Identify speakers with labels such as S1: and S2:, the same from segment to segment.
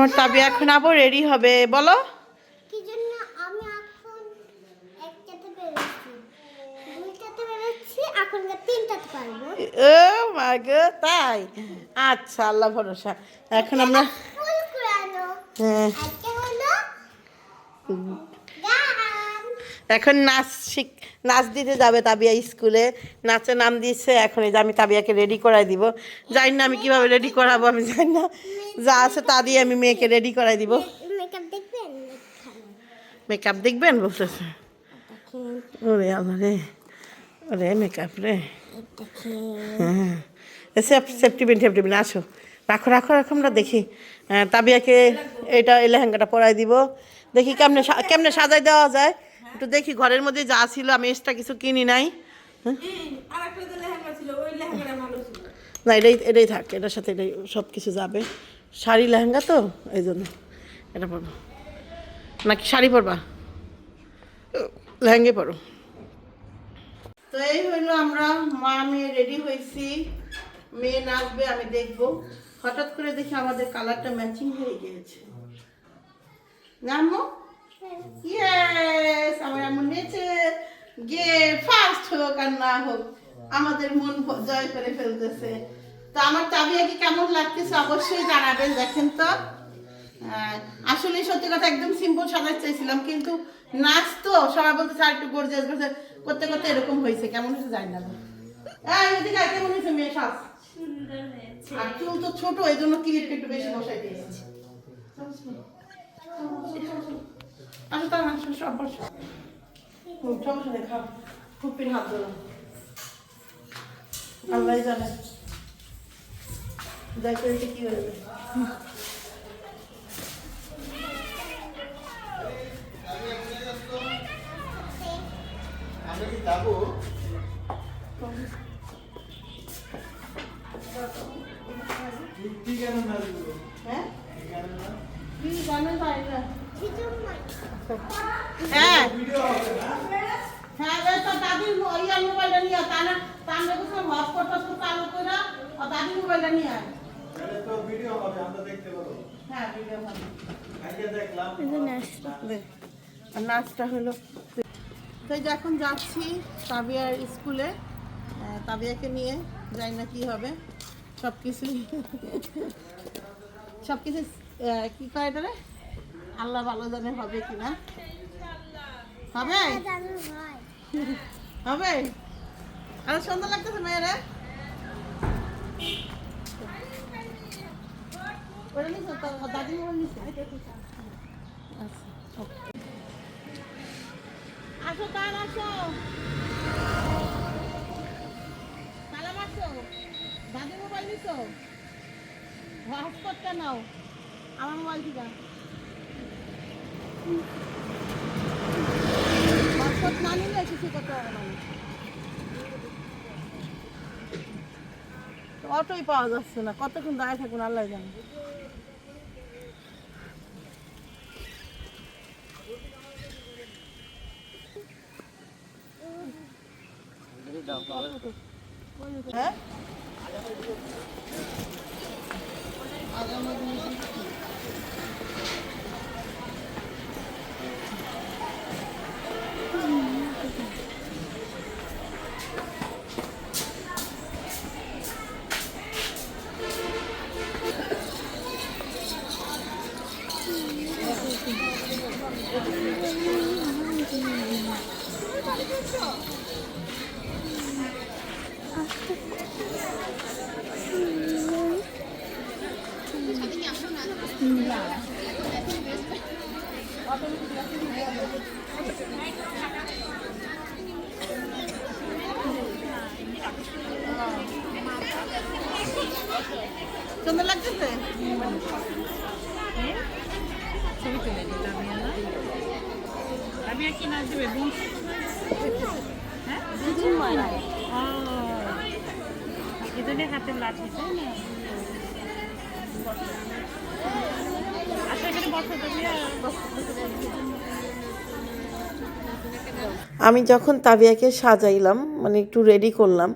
S1: আমার তাবি এখন আবার রেডি হবে বলো।
S2: কি জন্য আমি এখন একটাতে বেরোচ্ছি, দুইটাতে বেরোচ্ছি, এখন তিনটাতে পারবো।
S1: ও মাই গড, তাই? আচ্ছা, আল্লাহ ভরসা। এখন আমরা
S2: ফুল কুড়ানো,
S1: হ্যাঁ
S2: একটা হলো গান।
S1: এখন নাচ দিতে যাবে তাবিয়া স্কুলে, নাচে নাম দিয়েছে। এখন এই যে আমি তাবিয়াকে রেডি করাই দিব। জানি না আমি কিভাবে রেডি করাবো, আমি জানি না, যা আছে তা দিয়ে আমি মেয়েকে রেডি করাই দিব।
S2: মেকআপ দেখবেন?
S1: মেকআপ দেখবেন বলতেছে? ওরে আমার রে, ওরে মেকআপ রে। হ্যাঁ, সেফটিবিন টেফটিবিন আসো, রাখো রাখো রাখো, আমরা দেখি। তাবিয়াকে এই লেহেঙ্গাটা পরাই দিব। দেখি কেমনে কেমনে সাজাই দেওয়া যায়, একটু দেখি। ঘরের মধ্যে যা ছিল, আমি এক্সট্রা কিছু কিনি নাই। না, এটাই থাক, এটার সাথে এটাই সব কিছু যাবে। শাড়ি লেহেঙ্গা তো এই জন্য এটা পরবো। নাকি শাড়ি পরবা? লেহেঙ্গে পরো। তো এই হইলো আমরা মা মেয়ে রেডি হয়েছি। মেয়ে নাচবে, আমি দেখবো। হঠাৎ করে দেখি আমাদের কালারটা ম্যাচিং হয়ে গিয়েছে। নামো, ইয়েস, আমার এমন নেচে গিয়ে ফার্স্ট হোক আর না হোক, আমাদের মন জয় করে ফেলতেছে। তো আমার তাবিয়াকে কেমন লাগতেছে অবশ্যই জানাবেন। দেখেন তো, আসলে সত্যি কথা একদম সিম্পল সাজাতে চাইছিলাম, কিন্তু নাচ তো সবাই বলতে আর একটু গর্জিয়াস গর্জিয়াস করতে করতে এরকম হয়েছে। কেমন হয়েছে জানি না। এদিকে কেমন হয়েছে মেয়ে সাজ? আর চুল তো ছোট, এই জন্য ক্লিপটা একটু বেশি বসাই দিয়েছি। আচ্ছা, তার সব বসো, সমস্যা নেই, খাও। খুব হাত ধরো, আল্লাহ জানে যাই করে কি হয়ে যাবে। হ্যাঁ, হ্যাঁ হ্যাঁ, তো দাদির মোবাইলটা নিয়ে তানা তানরে কিছু হটস্পট চালু করে দাদির মোবাইলটা নিয়ে আয়। তো ভিডিও হবে, আমরা দেখতে পারবো। হ্যাঁ, ভিডিও হবে। আগে দেখলাম নাচটা হলো। তো এখন যাচ্ছি তাবিয়ার স্কুলে, তাবিয়াকে নিয়ে যাই না কি হবে। সব কিছু কি কয় এটা রে, আল্লাহ ভালো জানে হবে কিনা। হবে হবে। আর সুন্দর লাগতেছে মেয়েরা। দাদি আসো, কার আসো, সালাম আসো। দাদি মোবাইল নিছো? হটস্পটটা নাও আমার মোবাইল থেকে। হটস্পট না নিলে কিছু করতে হবে না। অটোই পাওয়া যাচ্ছে না, কতক্ষণ দাঁড়িয়ে থাকুন আল্লাহ জানে। হ্যাঁ, সুন্দর লাগতেছে।
S3: ছবি তুলে দিলাম আমি আর কি নাচ দেবে বোন? হ্যাঁ, এজন্য হাতে লাঠি, তাই না? আচ্ছা, এখানে বসো তুমি।
S1: আমি যখন তাবিয়াকে সাজাইলাম, মানে একটু রেডি করলাম,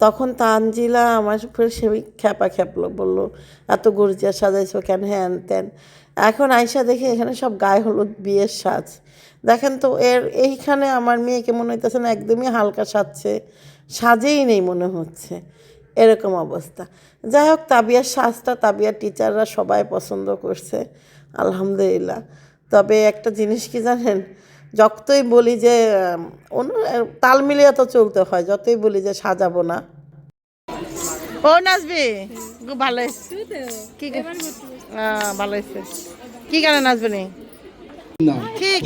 S4: তখন তানজিলা আমার উপরে সে খ্যাপা খ্যাপলো, বললো এত গর্জিয়া সাজাইছো কেন, হ্যান ত্যান। এখন আয়সা দেখে এখানে সব গায়ে হলুদ বিয়ের সাজ। দেখেন তো এইখানে আমার মেয়েকে মনে হইতেছে না একদমই হালকা সাজছে, সাজেই নেই মনে হচ্ছে, এরকম অবস্থা। যাই হোক, তাবিয়ার সাজটা তাবিয়ার টিচাররা সবাই পছন্দ করছে, আলহামদুলিল্লাহ। তবে একটা জিনিস কি জানেন, যতই বলি যে তাল মিলিয়ে তো চলতে হয়, যতই বলি যে সাজাবো না। ও নাচবে, ভালো হয়েছে, কি ভালো হয়েছে, কি গানে নাচবে নি?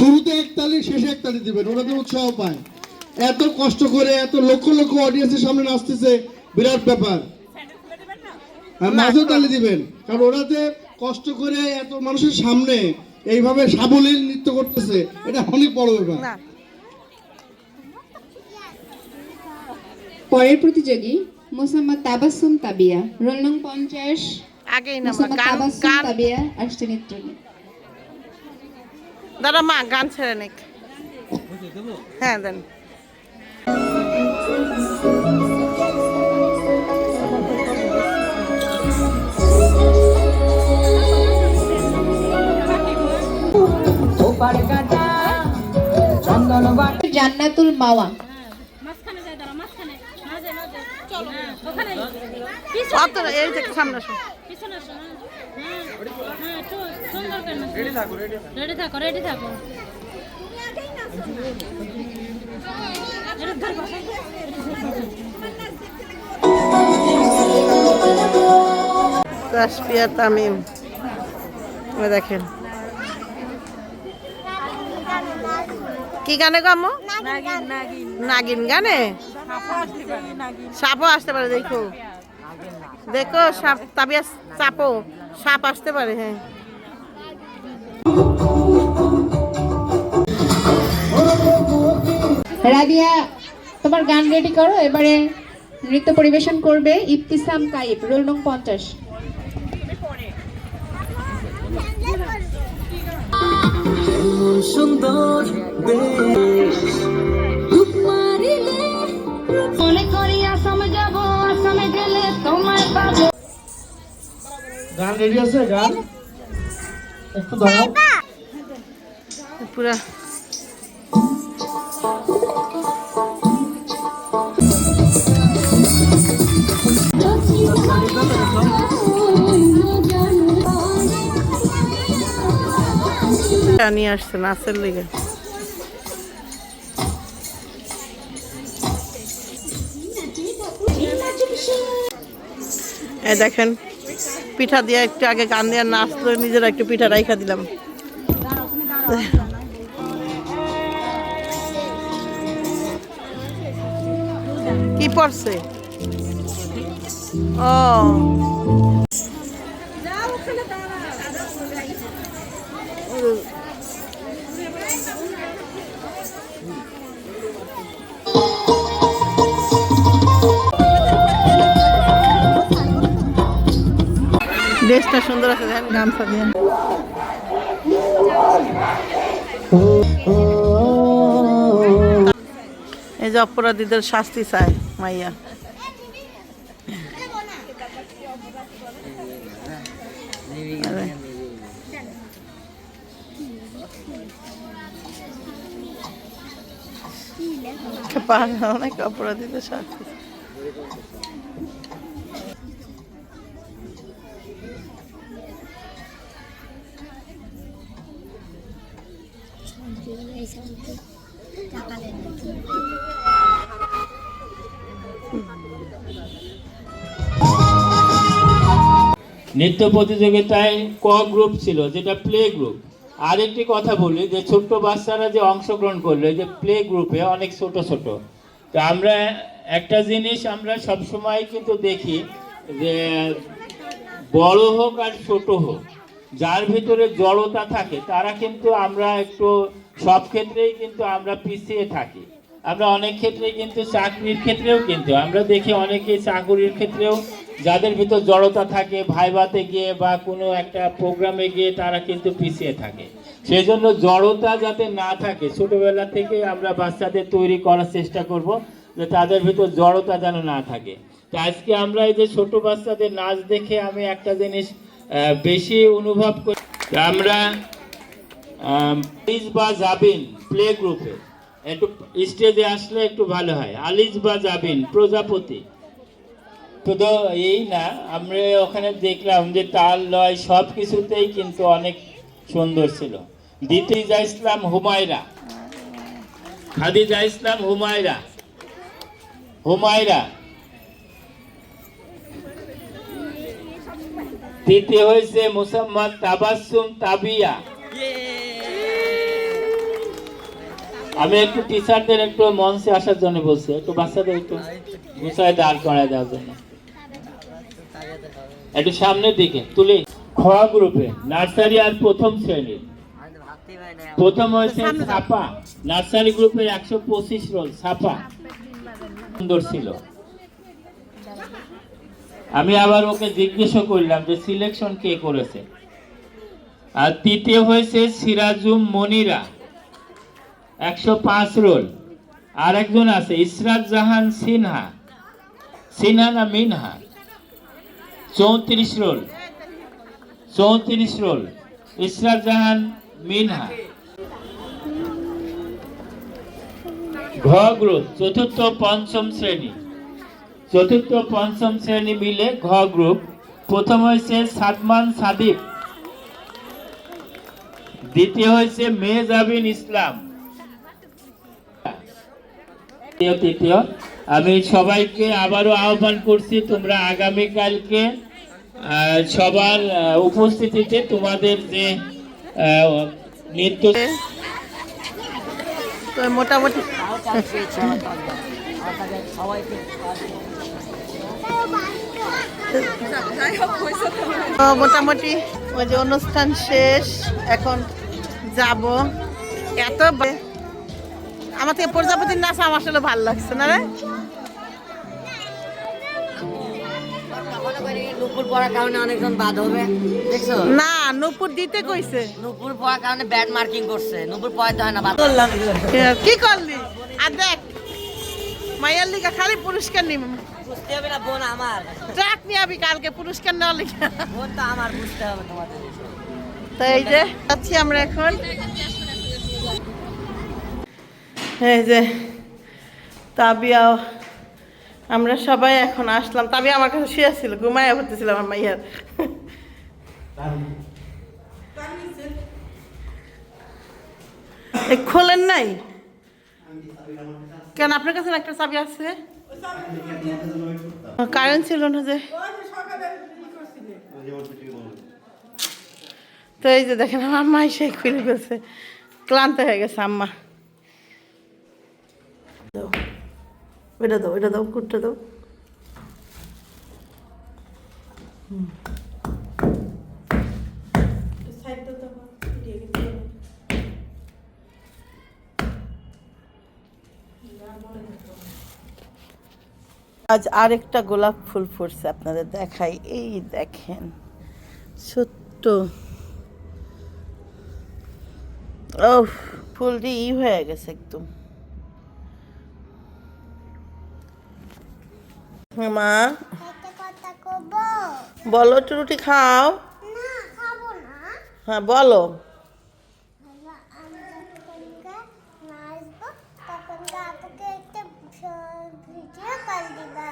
S5: শুরুতে একতালি, শেষে একতালি দিবেন, ওনাদের উৎসাহ পায়। এত কষ্ট করে এত লক্ষ লক্ষ অডিয়েন্সের সামনে নাচতেছে, বিরাট ব্যাপার। মাঝেও তালি দিবেন, কারণ ওনাতে কষ্ট করে এত মানুষের সামনে এইভাবে সাবলীল নৃত্য করতেছে, এটা অনেক বড় ব্যাপার।
S6: পরের প্রতিযোগী মোসাম্মদ তাবাসসুম তাবিয়া, রোল নং 50।
S4: আগেই না
S6: মোসাম্মদ
S4: গান
S6: তাবাসসুম
S4: গান
S6: তাবিয়া আসছে নৃত্য।
S4: দাদা মা গান ছেড়ে নিক, হ্যাঁ দেন।
S6: জান্নাতুল মাওয়া,
S4: এই যে সামনে আসো।
S3: রেডি থাকো, রেডি থাকো।
S4: তাসফিয়া তামিম, দেখেন কি গানে গামো, নাগিন গানে, সাপও আসতে পারে, দেখো দেখো সাপ, তাবিয়া চাপো, সাপ আসতে পারে। হ্যাঁ,
S6: রাদিয়া তোমার গান রেডি করো। এবারে নৃত্য পরিবেশন করবে ইবতিসাম কাইব, রোল নং 50।
S7: সুন্দর মনে করি আসামে যাব, আসামে গেলে তোমায় পাবো।
S5: গান রেডি আছে? গান একটু দাঁড়াও।
S4: পুরা নিয়ে আসছে নাচের লিগে। এই দেখেন পিঠা দিয়ে একটু আগে গান দিয়ে নাচলো, নিজেরা একটু পিঠা রাইখা দিলাম। কি পড়ছে? ও ড্রেসটা সুন্দর আছে, দেখেন গামছা দিয়ে। এই যে অপরাধীদের শাস্তি চায় মাইয়া। অনেক অপরাধীদের শাস্তি।
S8: নৃত্য প্রতিযোগিতায় ক গ্রুপ ছিল, যেটা প্লে গ্রুপ। আরেকটি কথা বলি যে ছোট্ট বাচ্চারা যে অংশগ্রহণ করলো যে প্লে গ্রুপে, অনেক ছোট ছোট। তো আমরা একটা জিনিস আমরা সবসময় কিন্তু দেখি যে বড় হোক আর ছোট হোক, যার ভিতরে জড়তা থাকে তারা কিন্তু আমরা একটু সব ক্ষেত্রেই কিন্তু আমরা পিছিয়ে থাকি। আমরা অনেক ক্ষেত্রে কিন্তু চাকরির ক্ষেত্রেও কিন্তু আমরা দেখি অনেকেই চাকরির ক্ষেত্রেও যাদের ভিতর জড়তা থাকে, ভাইভাতে গিয়ে বা কোনো একটা প্রোগ্রামে গিয়ে তারা কিন্তু পিছিয়ে থাকে। সেই জন্য জড়তা যাতে না থাকে ছোটবেলা থেকে আমরা বাচ্চাদের তৈরি করার চেষ্টা করব। যে তাদের ভিতর জড়তা যেন না থাকে। তো আজকে আমরা এই যে ছোট বাচ্চাদের নাচ দেখে আমি একটা জিনিস বেশি অনুভব করি। আমরা আলিজ বা জাবিন প্লে গ্রুপে একটু স্টেজে আসলে একটু ভালো হয়। আলিজ বা জাবিন প্রজাপতি শুধু এই না, আমরা ওখানে দেখলাম যে তাল লয় সব কিছুতেই কিন্তু অনেক সুন্দর ছিল। খাদিজা ইসলাম হুমায়রা, খাদিজা ইসলাম হুমায়রা, হুমায়রা। তৃতীয় হয়েছে মুসাম্মদ তাবাসসুম তাবিয়া। আমি একটু টিচারদের একটু মঞ্চে আসার জন্য বলছি, একটু বাচ্চাদের একটু গুছায় দাঁড় করায় দেওয়ার জন্য, একটু সামনের দিকে তুলে। খ গ্রুপে নার্সারি আর প্রথম শ্রেণীর প্রথম হয়েছে ছাপা, নার্সারি গ্রুপের 125 রোল ছাপা, সুন্দর ছিল। আমি আবার ওকে জিজ্ঞাসা করলাম যে সিলেকশন কে করেছে। আর তৃতীয় হয়েছে সিরাজুম মনিরা 105 রোল। আর একজন আছে ইসরাত জাহান সিনহা, সিনহা না মিনহা, 34 রোল, 34 রোল ইসরাত জাহান মিনহা। ঘ গ্রুপ চতুর্থ পঞ্চম শ্রেণী, চতুর্থ পঞ্চম শ্রেণী মিলে ঘ গ্রুপ। প্রথম হয়েছে সাদমান সাদিক, দ্বিতীয় হয়েছে মেহজাবিন ইসলাম, তৃতীয়। আমি সবাইকে আবারও আহ্বান করছি, তোমরা আগামীকালকে সবার উপস্থিতিতে তোমাদের যে নৃত্য
S4: তো মোটামুটি মোটামুটি ওই যে অনুষ্ঠান শেষ, এখন যাব। এত আমার থেকে প্রজাপতির নাচ আমার আসলে ভালো লাগছে না রে।
S9: নুপুর পড়ার কারণে অনেকজন বাদ হবে, দেখছো?
S4: না, নুপুর দিতে কইছে।
S9: নুপুর পড়ার কারণে ব্যাড মার্কিং করছে, নুপুর পড়াইতে হয় না, বাদ করলাম।
S4: কি করলি? আর দেখ মাইয়ার লিগা খালি পুরস্কার নিব,
S9: বুঝতে হবে না বোন আমার,
S4: ট্রাক নিয়ে আবি কালকে পুরস্কার নেওয়া লিগা।
S9: বোন তো আমার, বুঝতে হবে তোমাদের।
S4: তো এই যে যাচ্ছি আমরা এখন, এই যে তাবিয়া, আমরা সবাই এখন আসলাম। তাবিয়া আমার কাছে শুয়ে ছিল, ঘুমায় পড়তেছিল আমার মাইয়ার। খোলেন নাই কেন? আপনার কাছে একটা চাবি আছে? কারেন্ট ছিল না যে। তো এই যে দেখেন আমার মা সেই খুলে ফেলছে, ক্লান্ত হয়ে গেছে আম্মা। ওইটা দাও, ওইটা দাও, কুটটা দাও। আজ আরেকটা গোলাপ ফুল ফুটছে, আপনাদের দেখাই। এই দেখেন ছোট্ট, ও ফুলটি হয়ে গেছে একদম। মা
S2: একটা কথা কব?
S4: বলো, একটু রুটি খাও।
S2: না, খাবো না।
S4: হ্যাঁ বলো।
S2: আমি যখন নাচবো তখন আপুকে একটা ভিডিও কল দিবা।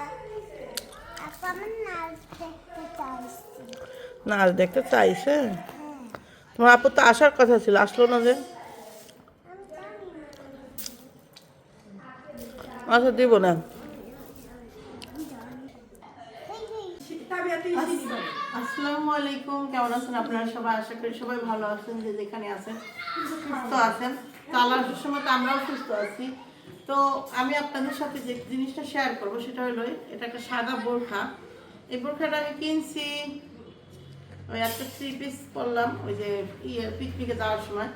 S2: আপু আমার নাচ দেখতে চাইছি।
S4: নাচ দেখতে চাইছে? তোমার আপু তো আসার কথা ছিল, আসলো না যে। আচ্ছা দিব না। আসসালামু আলাইকুম, কেমন আছেন আপনারা সবাই? আশা করি সবাই ভালো আছেন, যে যেখানে আছেন সুস্থ আছেন। তো আল্লাহর সময় তো আমরাও সুস্থ আছি। তো আমি আপনাদের সাথে যে জিনিসটা শেয়ার করবো সেটা হলো, এটা একটা সাদা বোরখা। এই বোরখাটা আমি কিনছি, ওই একটা 3 পিস করলাম ওই যে পিকনিকে যাওয়ার সময়,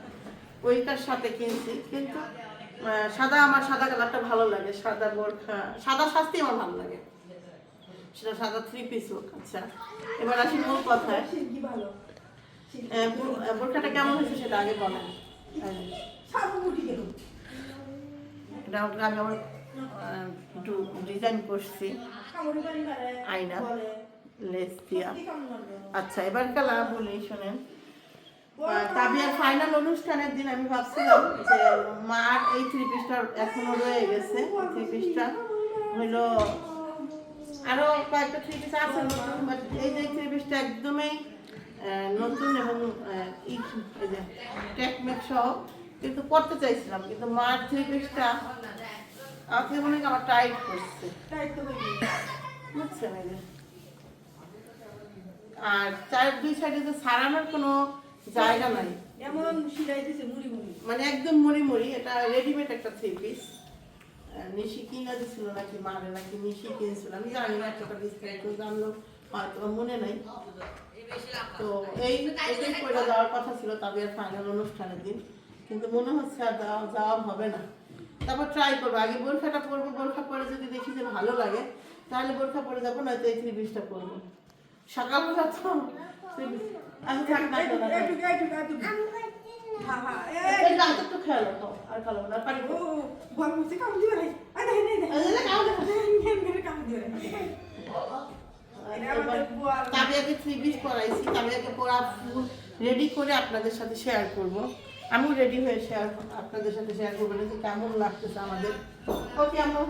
S4: ওইটার সাথে কিনছি। কিন্তু সাদা, আমার সাদা কালারটা ভালো লাগে, সাদা বোরখা, সাদা শাস্তি আমার ভালো লাগে, সেটা সাদা 3 পিস হোক। আচ্ছা, এবার আসি মূল কথায়। বোরখাটা কেমন হয়েছে সেটা আগে বলেন। এটা আমি আমার
S1: একটু ডিজাইন করছি আয়না লেস দিয়া। আচ্ছা এবার কালা বলি শোনেন, তাবিয়ার ফাইনাল অনুষ্ঠানের দিন আমি ভাবছিলাম যে মার এই 3 পিসটা এখনো রয়ে গেছে, 3 পিসটা হইলো আরো কয়েকটা 3 পিস আছে নতুন, বাট এই যে 3 পিসটা একদমই নতুন এবং এই যে টেকনিক সহ কিন্তু করতে চাইছিলাম, কিন্তু মার 3 পিসটা আমাকে মনে হয় আমার টাইট করছে, বুঝছেন? এই যে আর চার দুই সাইডে যে সারানোর কোনো জায়গা নাই, মানে একদম মুড়ি মুড়ি। এটা রেডিমেড একটা 3 পিস, নিশি কিনা দিছিল নাকি মারে নাকি নিশি কিনছিল আমি জানি না, একটা ডিসকাউন্ট জানলো হয়তো মনে নাই। তো এটাই করে যাওয়ার কথা ছিল তাবিয়ার ফাইনাল অনুষ্ঠানের দিন, কিন্তু মনে হচ্ছে আর যাওয়া হবে না। তারপর ট্রাই করবো, আগে বোরখাটা পরবো, বোরখা পরে যদি দেখি যে ভালো লাগে তাহলে বোরখা পরে যাবো, নয়তো এই 3 পিসটা পরবো। সকালবেলা তো আমি থাক না একটু খেয়াল রাখো আর খালো না পারি তাবিয়াকে 3 পিস পরাইছি, তাবিয়াকে পরা ফুল রেডি করে আপনাদের সাথে শেয়ার করব। আমিও রেডি হয়ে আপনাদের সাথে শেয়ার করবো যে কেমন লাগতেছে আমাদের। ওকে আমরা